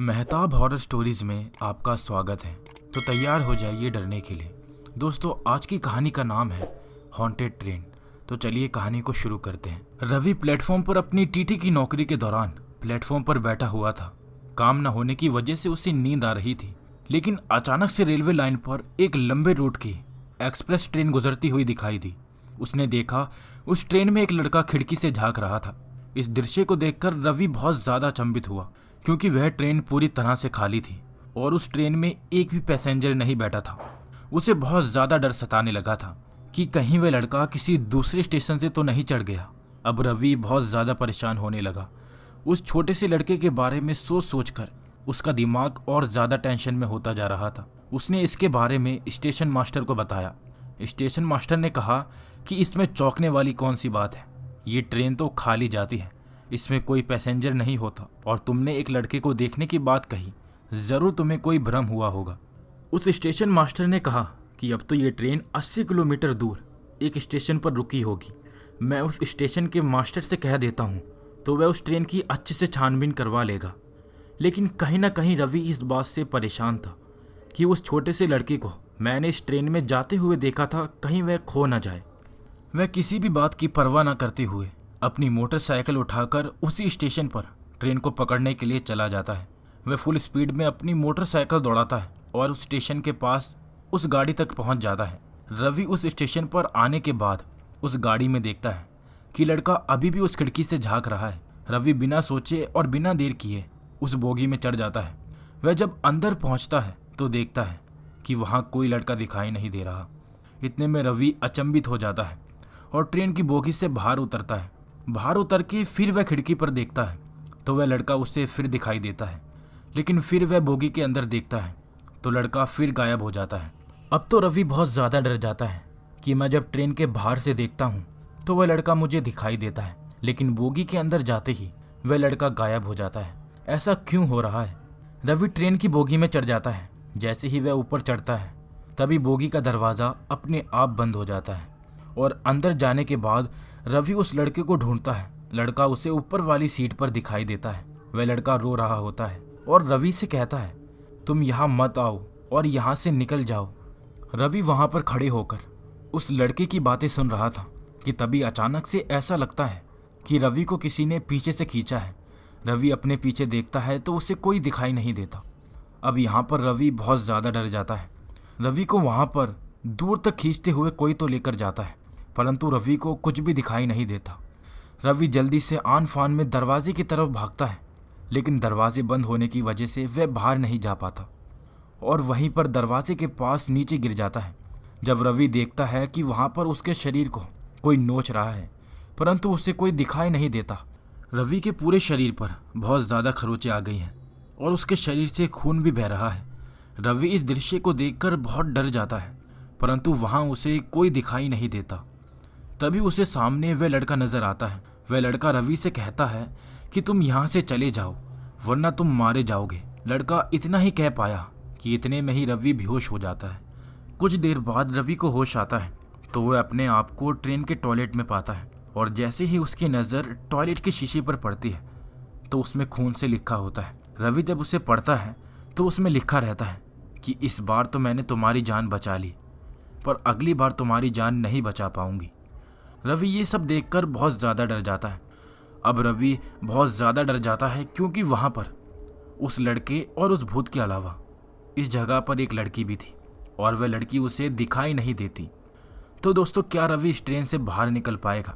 Mehtab horror stories में आपका स्वागत है। तो तैयार हो जाइए डरने के लिए। दोस्तों, आज की कहानी का नाम है हॉन्टेड ट्रेन। तो चलिए कहानी को शुरू करते हैं। रवि प्लेटफॉर्म पर अपनी टीटी की नौकरी के दौरान प्लेटफॉर्म पर बैठा हुआ था। काम न होने की वजह से उसे नींद आ रही थी, लेकिन अचानक से रेलवे लाइन पर एक लंबे रूट की एक्सप्रेस ट्रेन गुजरती हुई दिखाई दी। उसने देखा उस ट्रेन में एक लड़का खिड़की से झांक रहा था। इस दृश्य को देखकर रवि बहुत ज्यादा अचंभित हुआ, क्योंकि वह ट्रेन पूरी तरह से खाली थी और उस ट्रेन में एक भी पैसेंजर नहीं बैठा था। उसे बहुत ज्यादा डर सताने लगा था कि कहीं वह लड़का किसी दूसरे स्टेशन से तो नहीं चढ़ गया। अब रवि बहुत ज्यादा परेशान होने लगा। उस छोटे से लड़के के बारे में सोच सोचकर उसका दिमाग और ज्यादा टेंशन में होता जा रहा था। उसने इसके बारे में स्टेशन मास्टर को बताया। स्टेशन मास्टर ने कहा कि इसमें चौंकने वाली कौन सी बात है, ये ट्रेन तो खाली जाती है, इसमें कोई पैसेंजर नहीं होता, और तुमने एक लड़के को देखने की बात कही, जरूर तुम्हें कोई भ्रम हुआ होगा। उस स्टेशन मास्टर ने कहा कि अब तो ये ट्रेन 80 किलोमीटर दूर एक स्टेशन पर रुकी होगी। मैं उस स्टेशन के मास्टर से कह देता हूँ तो वह उस ट्रेन की अच्छे से छानबीन करवा लेगा। लेकिन कहीं ना कहीं रवि इस बात से परेशान था कि उस छोटे से लड़के को मैंने इस ट्रेन में जाते हुए देखा था, कहीं वह खो न जाए। वह किसी भी बात की परवाह न करते हुए अपनी मोटरसाइकिल उठाकर उसी स्टेशन पर ट्रेन को पकड़ने के लिए चला जाता है। वह फुल स्पीड में अपनी मोटरसाइकिल दौड़ाता है और उस स्टेशन के पास उस गाड़ी तक पहुंच जाता है। रवि उस स्टेशन पर आने के बाद उस गाड़ी में देखता है कि लड़का अभी भी उस खिड़की से झांक रहा है। रवि बिना सोचे और बिना देर किए उस बोगी में चढ़ जाता है। वह जब अंदर पहुंचता है तो देखता है कि वहां कोई लड़का दिखाई नहीं दे रहा। इतने में रवि अचंभित हो जाता है और ट्रेन की बोगी से बाहर उतरता है। बाहर उतर के फिर वह खिड़की पर देखता है तो वह लड़का उससे फिर दिखाई देता है, लेकिन फिर वह बोगी के अंदर देखता है तो लड़का फिर गायब हो जाता है। अब तो रवि बहुत ज़्यादा डर जाता है कि मैं जब ट्रेन के बाहर से देखता हूँ तो वह लड़का मुझे दिखाई देता है, लेकिन बोगी के अंदर जाते ही वह लड़का गायब हो जाता है। ऐसा क्यों हो रहा है? रवि ट्रेन की बोगी में चढ़ जाता है। जैसे ही वह ऊपर चढ़ता है तभी बोगी का दरवाज़ा अपने आप बंद हो जाता है और अंदर जाने के बाद रवि उस लड़के को ढूंढता है। लड़का उसे ऊपर वाली सीट पर दिखाई देता है। वह लड़का रो रहा होता है और रवि से कहता है, तुम यहाँ मत आओ और यहाँ से निकल जाओ। रवि वहाँ पर खड़े होकर उस लड़के की बातें सुन रहा था कि तभी अचानक से ऐसा लगता है कि रवि को किसी ने पीछे से खींचा है। रवि अपने पीछे देखता है तो उसे कोई दिखाई नहीं देता। अब यहाँ पर रवि बहुत ज़्यादा डर जाता है। रवि को वहाँ पर दूर तक खींचते हुए कोई तो लेकर जाता है, परंतु रवि को कुछ भी दिखाई नहीं देता। रवि जल्दी से आन फान में दरवाजे की तरफ भागता है, लेकिन दरवाजे बंद होने की वजह से वह बाहर नहीं जा पाता और वहीं पर दरवाजे के पास नीचे गिर जाता है। जब रवि देखता है कि वहाँ पर उसके शरीर को कोई नोच रहा है, परंतु उसे कोई दिखाई नहीं देता। रवि के पूरे शरीर पर बहुत ज़्यादा खरोंचें आ गई हैं और उसके शरीर से खून भी बह रहा है। रवि इस दृश्य को देखकर बहुत डर जाता है, परंतु वहाँ उसे कोई दिखाई नहीं देता। तभी उसे सामने वह लड़का नजर आता है। वह लड़का रवि से कहता है कि तुम यहाँ से चले जाओ वरना तुम मारे जाओगे। लड़का इतना ही कह पाया कि इतने में ही रवि बेहोश हो जाता है। कुछ देर बाद रवि को होश आता है तो वह अपने आप को ट्रेन के टॉयलेट में पाता है और जैसे ही उसकी नज़र टॉयलेट की शीशे पर पड़ती है तो उसमें खून से लिखा होता है। रवि जब उसे पढ़ता है तो उसमें लिखा रहता है कि इस बार तो मैंने तुम्हारी जान बचा ली, पर अगली बार तुम्हारी जान नहीं बचा पाऊंगी। रवि ये सब देखकर बहुत ज़्यादा डर जाता है। अब रवि बहुत ज़्यादा डर जाता है क्योंकि वहाँ पर उस लड़के और उस भूत के अलावा इस जगह पर एक लड़की भी थी और वह लड़की उसे दिखाई नहीं देती। तो दोस्तों, क्या रवि इस ट्रेन से बाहर निकल पाएगा?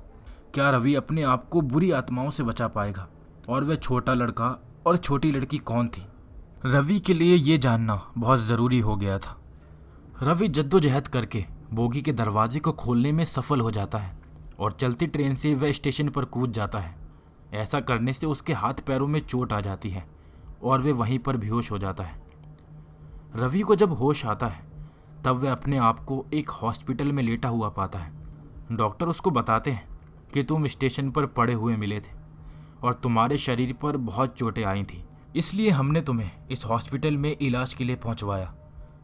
क्या रवि अपने आप को बुरी आत्माओं से बचा पाएगा? और वह छोटा लड़का और छोटी लड़की कौन थी? रवि के लिए ये जानना बहुत ज़रूरी हो गया था। रवि जद्दोजहद करके बोगी के दरवाजे को खोलने में सफल हो जाता है और चलती ट्रेन से वह स्टेशन पर कूद जाता है। ऐसा करने से उसके हाथ पैरों में चोट आ जाती है और वह वहीं पर बेहोश हो जाता है। रवि को जब होश आता है तब वह अपने आप को एक हॉस्पिटल में लेटा हुआ पाता है। डॉक्टर उसको बताते हैं कि तुम स्टेशन पर पड़े हुए मिले थे और तुम्हारे शरीर पर बहुत चोटें आई थी, इसलिए हमने तुम्हें इस हॉस्पिटल में इलाज के लिए पहुंचवाया।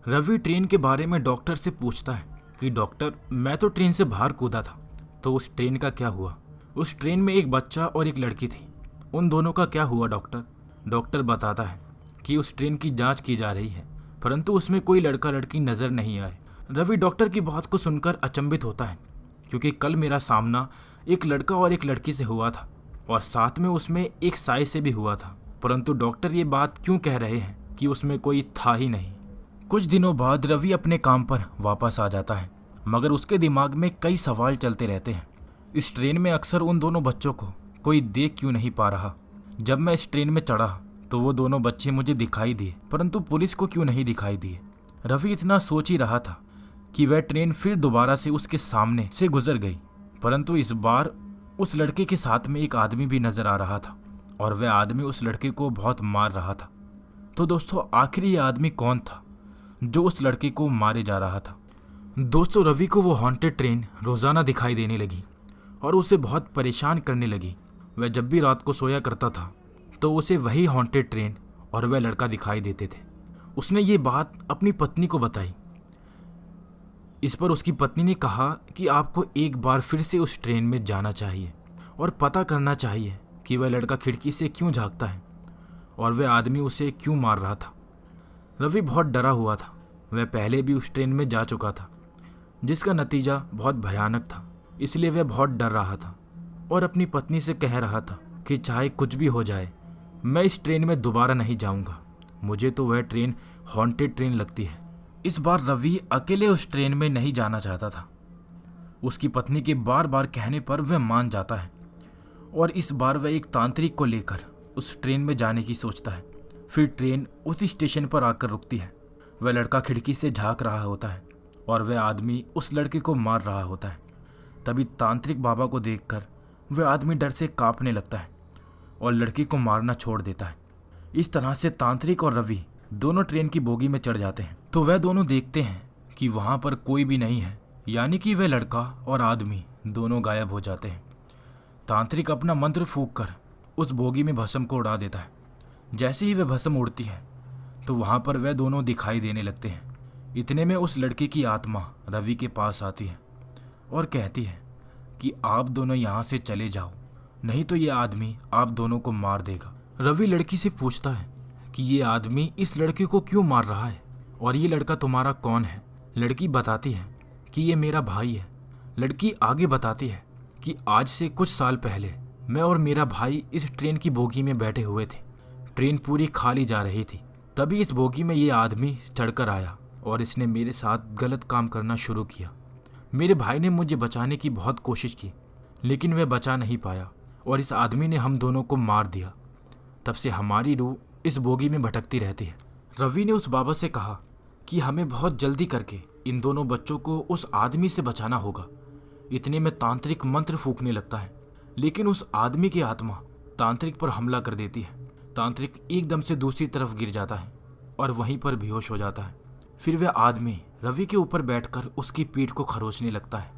रवि ट्रेन के बारे में डॉक्टर से पूछता है कि डॉक्टर, मैं तो ट्रेन से बाहर कूदा था, तो उस ट्रेन का क्या हुआ? उस ट्रेन में एक बच्चा और एक लड़की थी, उन दोनों का क्या हुआ डॉक्टर? डॉक्टर बताता है कि उस ट्रेन की जांच की जा रही है, परंतु उसमें कोई लड़का लड़की नजर नहीं आए। रवि डॉक्टर की बात को सुनकर अचंभित होता है, क्योंकि कल मेरा सामना एक लड़का और एक लड़की से हुआ था और साथ में उसमें एक साई से भी हुआ था, परंतु डॉक्टर ये बात क्यों कह रहे हैं कि उसमें कोई था ही नहीं। कुछ दिनों बाद रवि अपने काम पर वापस आ जाता है, मगर उसके दिमाग में कई सवाल चलते रहते हैं। इस ट्रेन में अक्सर उन दोनों बच्चों को कोई देख क्यों नहीं पा रहा। जब मैं इस ट्रेन में चढ़ा तो वो दोनों बच्चे मुझे दिखाई दिए, परंतु पुलिस को क्यों नहीं दिखाई दिए। रवि इतना सोच ही रहा था कि वह ट्रेन फिर दोबारा से उसके सामने से गुजर गई, परंतु इस बार उस लड़के के साथ में एक आदमी भी नजर आ रहा था और वह आदमी उस लड़के को बहुत मार रहा था। तो दोस्तों, आखिर ये आदमी कौन था जो उस लड़के को मारे जा रहा था। दोस्तों, रवि को वो हॉन्टेड ट्रेन रोजाना दिखाई देने लगी और उसे बहुत परेशान करने लगी। वह जब भी रात को सोया करता था तो उसे वही हॉन्टेड ट्रेन और वह लड़का दिखाई देते थे। उसने ये बात अपनी पत्नी को बताई। इस पर उसकी पत्नी ने कहा कि आपको एक बार फिर से उस ट्रेन में जाना चाहिए और पता करना चाहिए कि वह लड़का खिड़की से क्यों झांकता है और वह आदमी उसे क्यों मार रहा था। रवि बहुत डरा हुआ था। वह पहले भी उस ट्रेन में जा चुका था, जिसका नतीजा बहुत भयानक था, इसलिए वह बहुत डर रहा था और अपनी पत्नी से कह रहा था कि चाहे कुछ भी हो जाए, मैं इस ट्रेन में दोबारा नहीं जाऊंगा। मुझे तो वह ट्रेन हॉन्टेड ट्रेन लगती है। इस बार रवि अकेले उस ट्रेन में नहीं जाना चाहता था। उसकी पत्नी के बार बार कहने पर वह मान जाता है और इस बार वह एक तांत्रिक को लेकर उस ट्रेन में जाने की सोचता है। फिर ट्रेन उसी स्टेशन पर आकर रुकती है। वह लड़का खिड़की से झांक रहा होता है और वह आदमी उस लड़के को मार रहा होता है। तभी तांत्रिक बाबा को देखकर वह आदमी डर से कांपने लगता है और लड़की को मारना छोड़ देता है। इस तरह से तांत्रिक और रवि दोनों ट्रेन की बोगी में चढ़ जाते हैं। तो वह दोनों देखते हैं कि वहां पर कोई भी नहीं है, यानी कि वह लड़का और आदमी दोनों गायब हो जाते हैं। तांत्रिक अपना मंत्र फूंक कर उस बोगी में भस्म को उड़ा देता है। जैसे ही वह भस्म उड़ती है तो वहां पर वह दोनों दिखाई देने लगते हैं। इतने में उस लड़के की आत्मा रवि के पास आती है और कहती है कि आप दोनों यहाँ से चले जाओ, नहीं तो ये आदमी आप दोनों को मार देगा। रवि लड़की से पूछता है कि ये आदमी इस लड़के को क्यों मार रहा है और ये लड़का तुम्हारा कौन है। लड़की बताती है कि ये मेरा भाई है। लड़की आगे बताती है कि आज से कुछ साल पहले मैं और मेरा भाई इस ट्रेन की बोगी में बैठे हुए थे। ट्रेन पूरी खाली जा रही थी, तभी इस बोगी में ये आदमी चढ़कर आया और इसने मेरे साथ गलत काम करना शुरू किया। मेरे भाई ने मुझे बचाने की बहुत कोशिश की, लेकिन वह बचा नहीं पाया और इस आदमी ने हम दोनों को मार दिया। तब से हमारी रूह इस बोगी में भटकती रहती है। रवि ने उस बाबा से कहा कि हमें बहुत जल्दी करके इन दोनों बच्चों को उस आदमी से बचाना होगा। इतने में तांत्रिक मंत्र फूंकने लगता है, लेकिन उस आदमी की आत्मा तांत्रिक पर हमला कर देती है। तांत्रिक एकदम से दूसरी तरफ गिर जाता है और वहीं पर बेहोश हो जाता है। फिर वह आदमी रवि के ऊपर बैठकर उसकी पीठ को खरोचने लगता है।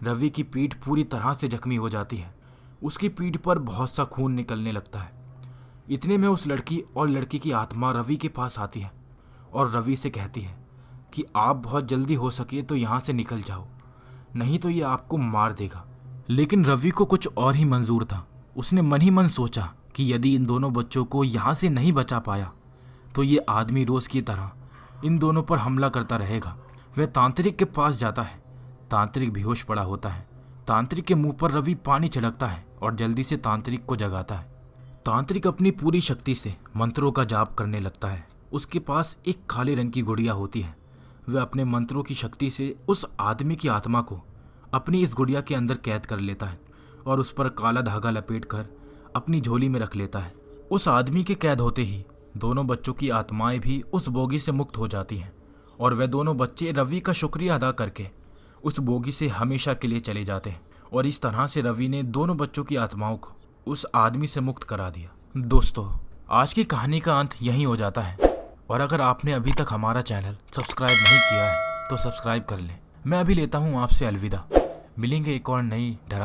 रवि की पीठ पूरी तरह से जख्मी हो जाती है। उसकी पीठ पर बहुत सा खून निकलने लगता है। इतने में उस लड़की और लड़की की आत्मा रवि के पास आती है और रवि से कहती है कि आप बहुत जल्दी हो सके तो यहाँ से निकल जाओ, नहीं तो ये आपको मार देगा। लेकिन रवि को कुछ और ही मंजूर था। उसने मन ही मन सोचा कि यदि इन दोनों बच्चों को यहाँ से नहीं बचा पाया तो ये आदमी रोज की तरह इन दोनों पर हमला करता रहेगा। वह तांत्रिक के पास जाता है। तांत्रिक बेहोश पड़ा होता है। तांत्रिक के मुंह पर रवि पानी छिड़कता है और जल्दी से तांत्रिक को जगाता है। तांत्रिक अपनी पूरी शक्ति से मंत्रों का जाप करने लगता है। उसके पास एक काले रंग की गुड़िया होती है। वह अपने मंत्रों की शक्ति से उस आदमी की आत्मा को अपनी इस गुड़िया के अंदर कैद कर लेता है और उस पर काला धागा लपेटकर अपनी झोली में रख लेता है। उस आदमी के कैद होते ही दोनों बच्चों की आत्माएं भी उस बोगी से मुक्त हो जाती हैं और वह दोनों बच्चे रवि का शुक्रिया अदा करके उस बोगी से हमेशा के लिए चले जाते हैं। और इस तरह से रवि ने दोनों बच्चों की आत्माओं को उस आदमी से मुक्त करा दिया। दोस्तों, आज की कहानी का अंत यहीं हो जाता है और अगर आपने अभी तक हमारा चैनल सब्सक्राइब नहीं किया है तो सब्सक्राइब कर लें। मैं अभी लेता हूँ आपसे अलविदा। मिलेंगे एक और नई डरा